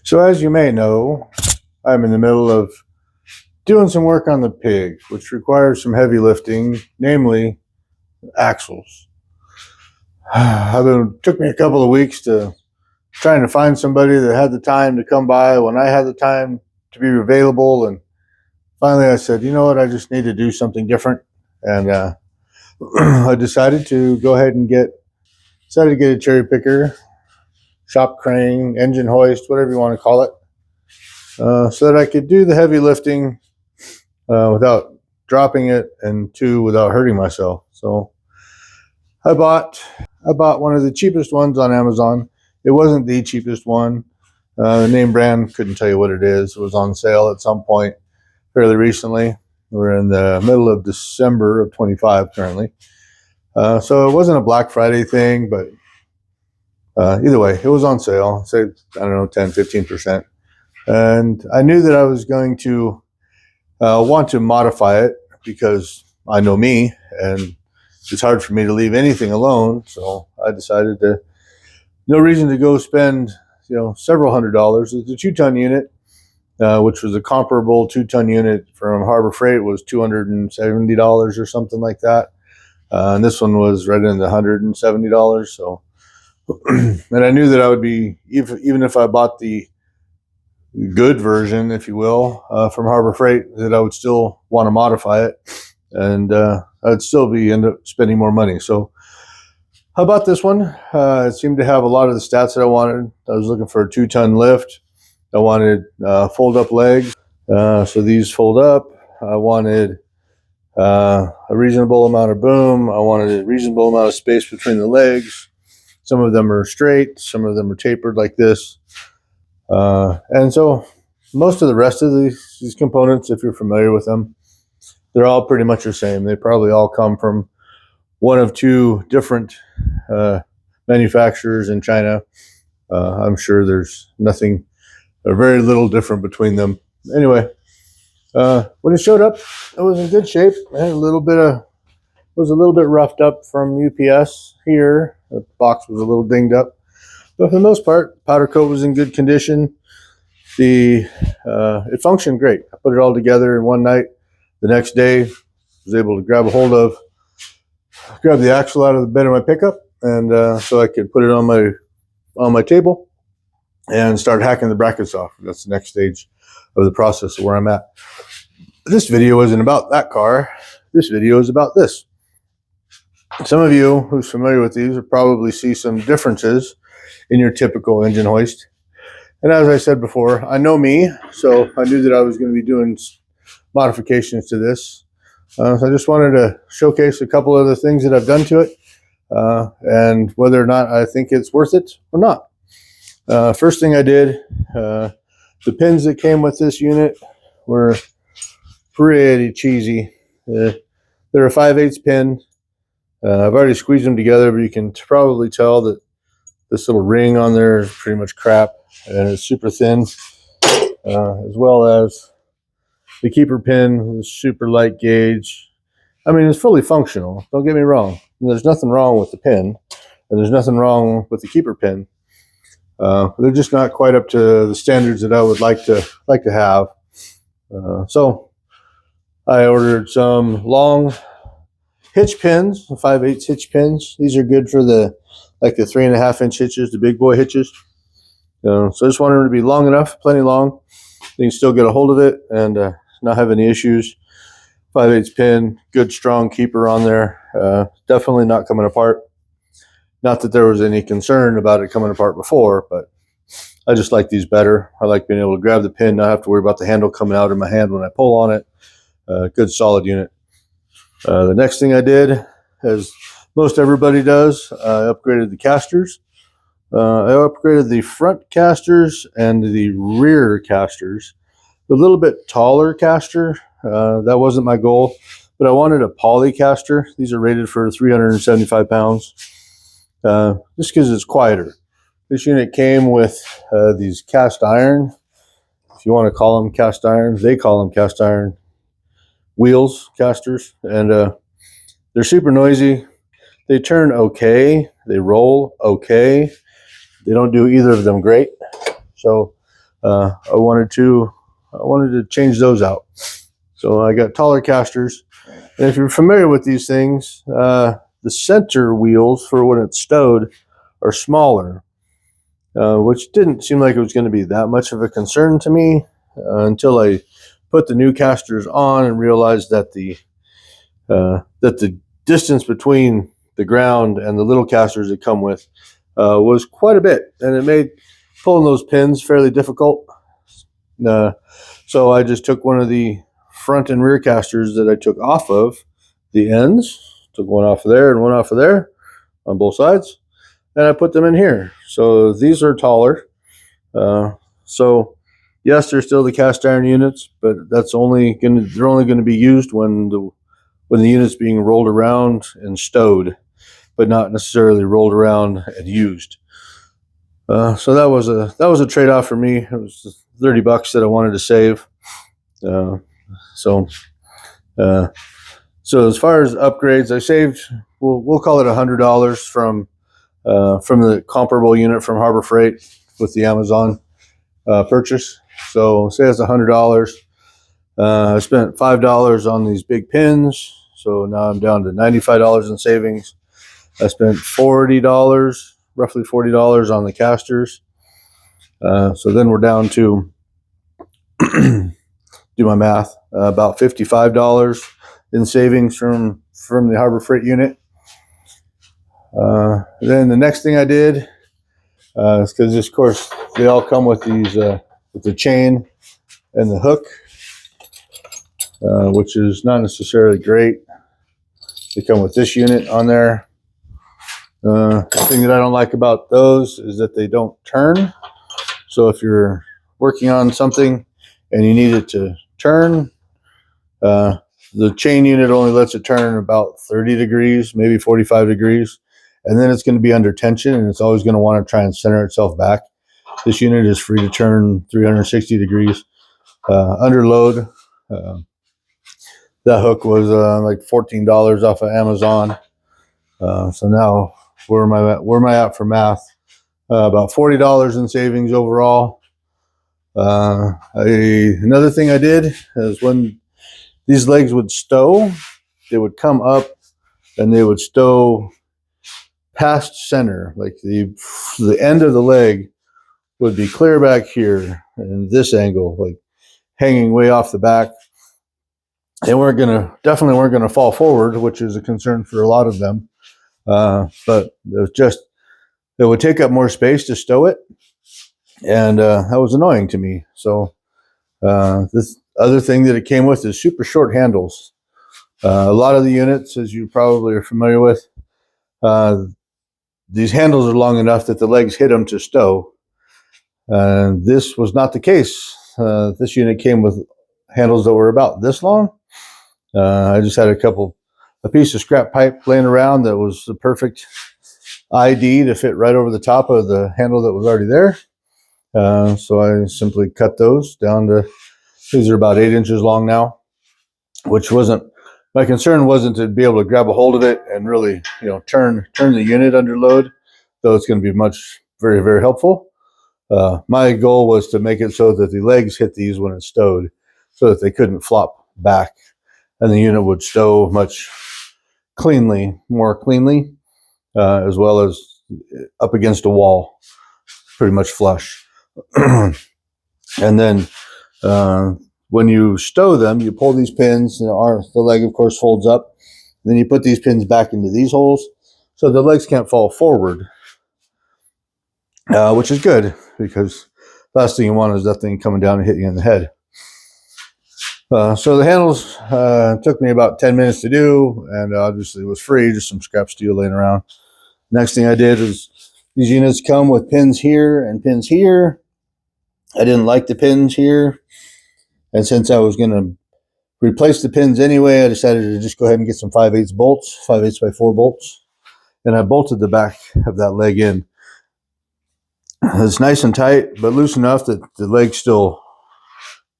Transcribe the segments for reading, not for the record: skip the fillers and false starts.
So as you may know, I'm in the middle of doing some work on the pig, which requires some heavy lifting, namely axles. It took me a couple of weeks to trying to find somebody that had the time to come by when I had the time to be available. And finally I said, you know what, I just need to do something different. And I decided to go ahead and get a cherry picker, shop crane, engine hoist, whatever you want to call it, so that I could do the heavy lifting without dropping it, and two, without hurting myself. So I bought one of the cheapest ones on Amazon. It wasn't the cheapest one. The name brand, couldn't tell you what it is. It was on sale at some point fairly recently. We're in the middle of December of 25 currently. So it wasn't a Black Friday thing, but either way, it was on sale. Say, I don't know, 10, 15%. And I knew that I was going to want to modify it because I know me, and it's hard for me to leave anything alone. So I decided no reason to go spend, several $100s. It's a 2-ton unit, which was a comparable 2-ton unit from Harbor Freight, was $270 or something like that. And this one was right in the $170. So, and I knew that I would be, even if I bought the good version, if you will, from Harbor Freight, that I would still want to modify it, and I'd still end up spending more money. So how about this one? It seemed to have a lot of the stats that I wanted. I was looking for a 2-ton lift. I wanted fold up legs, so these fold up. I wanted a reasonable amount of boom. I wanted a reasonable amount of space between the legs. Some of them are straight, some of them are tapered like this. And so most of the rest of these components, if you're familiar with them, they're all pretty much the same. They probably all come from one of two different manufacturers in China. I'm sure there's nothing, or very little different between them. Anyway, when it showed up, it was in good shape. It had was a little bit roughed up from UPS here. The box was a little dinged up. But for the most part, powder coat was in good condition. It functioned great. I put it all together in one night. The next day, I was able to grab the axle out of the bed of my pickup, and so I could put it on my table and start hacking the brackets off. That's the next stage of the process of where I'm at. This video isn't about that car. This video is about this. Some of you who's familiar with these will probably see some differences in your typical engine hoist. And as I said before, I know me, so I knew that I was going to be doing modifications to this. So I just wanted to showcase a couple of the things that I've done to it, and whether or not I think it's worth it or not. First thing I did, the pins that came with this unit were pretty cheesy. They're a 5/8 pin. I've already squeezed them together, but you can probably tell that this little ring on there is pretty much crap, and it's super thin, as well as the keeper pin is super light gauge. I mean, it's fully functional. Don't get me wrong. There's nothing wrong with the pin, and there's nothing wrong with the keeper pin. They're just not quite up to the standards that I would like to have. So I ordered some long hitch pins, 5/8 hitch pins. These are good for the 3.5-inch hitches, the big boy hitches. So I just wanted them to be long enough, plenty long. You can still get a hold of it and not have any issues. 5/8 pin, good strong keeper on there. Definitely not coming apart. Not that there was any concern about it coming apart before, but I just like these better. I like being able to grab the pin, not have to worry about the handle coming out of my hand when I pull on it. Good solid unit. The next thing I did, as most everybody does, I upgraded the casters. I upgraded the front casters and the rear casters. A little bit taller caster. That wasn't my goal, but I wanted a poly caster. These are rated for 375 pounds, just because it's quieter. This unit came with these cast iron, if you want to call them cast iron. They call them cast iron wheels, casters, and they're super noisy. They turn okay. They roll okay. They don't do either of them great. So I wanted to change those out. So I got taller casters. And if you're familiar with these things, the center wheels for when it's stowed are smaller, which didn't seem like it was going to be that much of a concern to me until I put the new casters on and realized that the distance between the ground and the little casters that come with was quite a bit, and it made pulling those pins fairly difficult. So I just took one of the front and rear casters that I took off of the ends, took one off of there and one off of there on both sides, and I put them in here. So these are taller. So yes, they're still the cast iron units, but they're only going to be used when the unit's being rolled around and stowed, but not necessarily rolled around and used. So that was a trade off for me. It was $30 that I wanted to save. So as far as upgrades, I saved. We'll call it $100 from the comparable unit from Harbor Freight with the Amazon purchase. So say it's $100. I spent $5 on these big pins, so now I'm down to $95 in savings. I spent roughly $40 on the casters. So then we're down to, do my math, about $55 in savings from the Harbor Freight unit. Then the next thing I did is because, of course, they all come with these with the chain and the hook, which is not necessarily great. They come with this unit on there. The thing that I don't like about those is that they don't turn. So if you're working on something and you need it to turn, the chain unit only lets it turn about 30 degrees, maybe 45 degrees, and then it's going to be under tension, and it's always going to want to try and center itself back. This unit is free to turn 360 degrees under load. That hook was like $14 off of Amazon. So now where am I at for math? About $40 in savings overall. Another thing I did is when these legs would stow, they would come up and they would stow past center. Like the end of the leg would be clear back here in this angle, like hanging way off the back. They definitely weren't gonna fall forward, which is a concern for a lot of them. But it would take up more space to stow it, and that was annoying to me. So this other thing that it came with is super short handles. A lot of the units, as you probably are familiar with, these handles are long enough that the legs hit them to stow. This was not the case. This unit came with handles that were about this long. I just had a piece of scrap pipe laying around that was the perfect ID to fit right over the top of the handle that was already there. So I simply cut those down to, these are about 8 inches long now, which my concern wasn't to be able to grab a hold of it and really, turn the unit under load, though it's going to be very, very helpful. My goal was to make it so that the legs hit these when it's stowed so that they couldn't flop back, and the unit would stow more cleanly, as well as up against a wall, pretty much flush. And then when you stow them, you pull these pins, the leg, of course, folds up. Then you put these pins back into these holes so the legs can't fall forward, which is good, because last thing you want is that thing coming down and hitting you in the head. So the handles took me about 10 minutes to do, and obviously it was free, just some scrap steel laying around. Next thing I did is, these units come with pins here and pins here. I didn't like the pins here, and since I was going to replace the pins anyway, I decided to just go ahead and get some 5/8 bolts, 5/8 by 4 bolts, and I bolted the back of that leg in. It's nice and tight, but loose enough that the leg still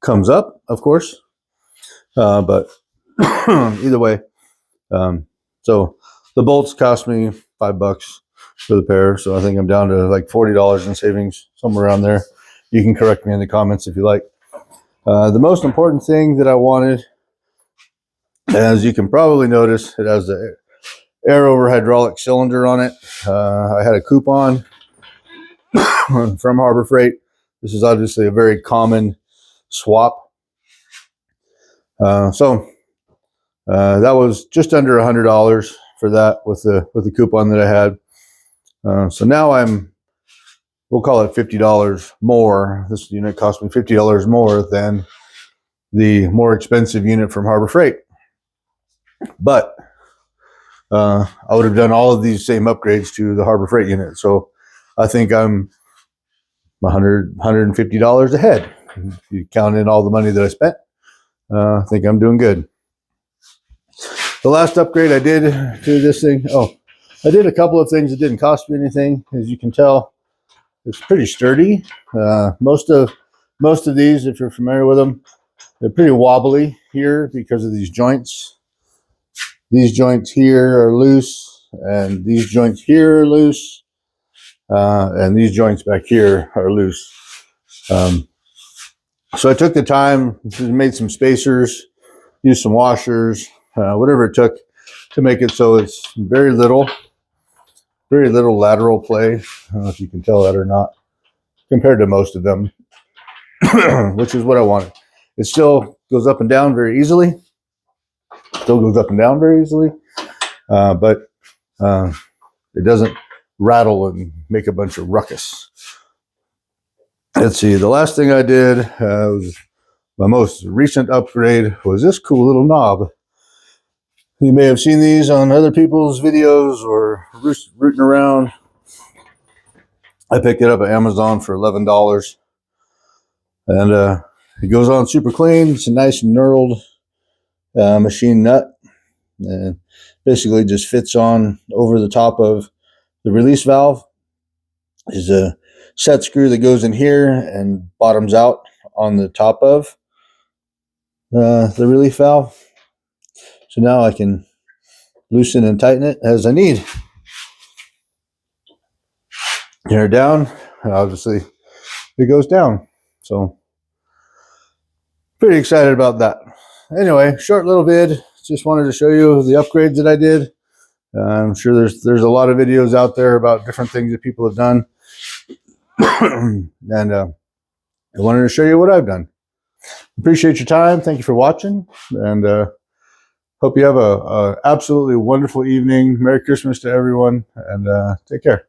comes up, of course. But either way, so the bolts cost me $5 for the pair, so I think I'm down to like $40 in savings, somewhere around there. you can correct me in the comments if you like. The most important thing that I wanted, as you can probably notice, it has the air over hydraulic cylinder on it. I had a coupon from Harbor Freight. This is obviously a very common swap. So that was just under $100 for that with the coupon that I had. So now we'll call it $50 more. This unit cost me $50 more than the more expensive unit from Harbor Freight. But I would have done all of these same upgrades to the Harbor Freight unit. So I think I'm $150 ahead. If you count in all the money that I spent, I think I'm doing good. The last upgrade I did to this thing, I did a couple of things that didn't cost me anything. As you can tell, it's pretty sturdy. Most of these, if you're familiar with them, they're pretty wobbly here because of these joints. These joints here are loose, and these joints here are loose, and these joints back here are loose. So I took the time, made some spacers, used some washers, whatever it took to make it so it's very little lateral play. I don't know if you can tell that or not, compared to most of them, which is what I wanted. It still goes up and down very easily. But it doesn't rattle and make a bunch of ruckus. Let's see, the last thing I did was my most recent upgrade was this cool little knob. You may have seen these on other people's videos or rooting around. I picked it up at Amazon for $11. And it goes on super clean. It's a nice knurled machine nut. And basically just fits on over the top of the release valve. Is a set screw that goes in here and bottoms out on the top of the relief valve. So now I can loosen and tighten it as I need. Tear it down, and obviously it goes down. So pretty excited about that. Anyway, short little vid. Just wanted to show you the upgrades that I did. I'm sure there's a lot of videos out there about different things that people have done. And I wanted to show you what I've done. Appreciate your time. Thank you for watching, and hope you have a absolutely wonderful evening. Merry Christmas to everyone, and take care.